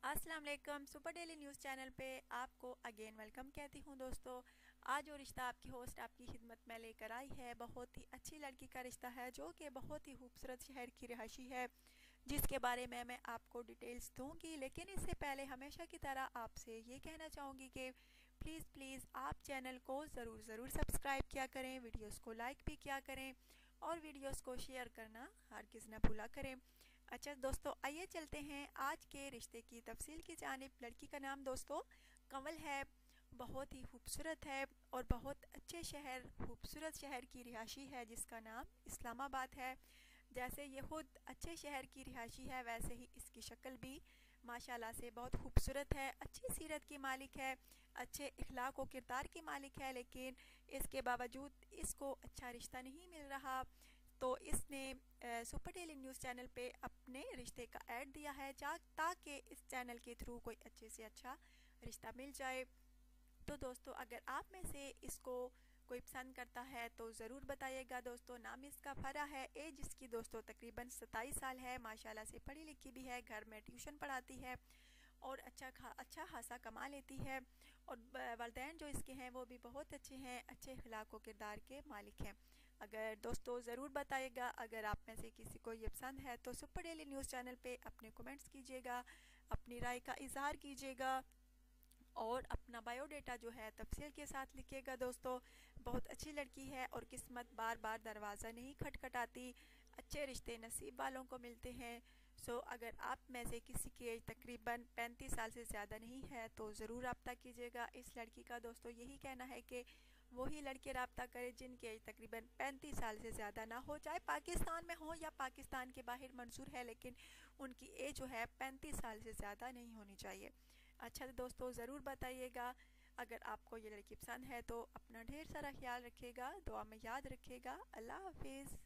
अस्सलाम वालेकुम। Super daily news channel पे आपको अगेन वेलकम कहती हूँ दोस्तों। आज जो रिश्ता आपकी होस्ट आपकी खिदमत में लेकर आई है बहुत ही अच्छी लड़की का रिश्ता है जो कि बहुत ही खूबसूरत शहर की रिहायशी है, जिसके बारे में मैं आपको डिटेल्स दूंगी। लेकिन इससे पहले हमेशा की तरह आपसे ये कहना चाहूँगी कि प्लीज़ आप चैनल को ज़रूर सब्सक्राइब किया करें, वीडियोस को लाइक भी किया करें और वीडियोस को शेयर करना हरगिज़ न भूला करें। अच्छा दोस्तों, आइए चलते हैं आज के रिश्ते की तफसील की जानिब। लड़की का नाम दोस्तों कंवल है, बहुत ही खूबसूरत है और बहुत अच्छे शहर खूबसूरत शहर की रिहायशी है जिसका नाम इस्लामाबाद है। जैसे ये खुद अच्छे शहर की रिहायशी है वैसे ही इसकी शक्ल भी माशाल्लाह से बहुत खूबसूरत है, अच्छी सीरत की मालिक है, अच्छे इखलाक व किरदार की मालिक है। लेकिन इसके बावजूद इसको अच्छा रिश्ता नहीं मिल रहा, तो इसने सुपर डेली न्यूज़ चैनल पे अपने रिश्ते का ऐड दिया है ताकि इस चैनल के थ्रू कोई अच्छे से अच्छा रिश्ता मिल जाए। तो दोस्तों, अगर आप में से इसको कोई पसंद करता है तो ज़रूर बताइएगा। दोस्तों, नाम इसका फरा है, एज इसकी दोस्तों तकरीबन 27 साल है, माशाल्लाह से पढ़ी लिखी भी है, घर में ट्यूशन पढ़ाती है और अच्छा खासा कमा लेती है। और वालिदैन जो इसके हैं वो भी बहुत अच्छे हैं, अच्छे अखलाक व किरदार के मालिक हैं। अगर दोस्तों ज़रूर बताइएगा, अगर आप में से किसी को ये पसंद है तो सुपर डेली न्यूज़ चैनल पे अपने कमेंट्स कीजिएगा, अपनी राय का इजहार कीजिएगा और अपना बायोडेटा जो है तफसील के साथ लिखिएगा। दोस्तों, बहुत अच्छी लड़की है और किस्मत बार बार दरवाज़ा नहीं खटखटाती, अच्छे रिश्ते नसीब वालों को मिलते हैं। अगर आप में से किसी की एज तकरीबन 35 साल से ज़्यादा नहीं है तो ज़रूर रब्ता कीजिएगा। इस लड़की का दोस्तों यही कहना है कि वही लड़के रब्ता करें जिनकी एज तकरीबन 35 साल से ज़्यादा ना हो, चाहे पाकिस्तान में हो या पाकिस्तान के बाहर मंजूर है, लेकिन उनकी एज जो है 35 साल से ज़्यादा नहीं होनी चाहिए। अच्छा तो दोस्तों, ज़रूर बताइएगा। अगर आपको ये लड़की पसंद है तो अपना ढेर सारा ख्याल रखिएगा, दुआ में याद रखिएगा। अल्लाह हाफिज़।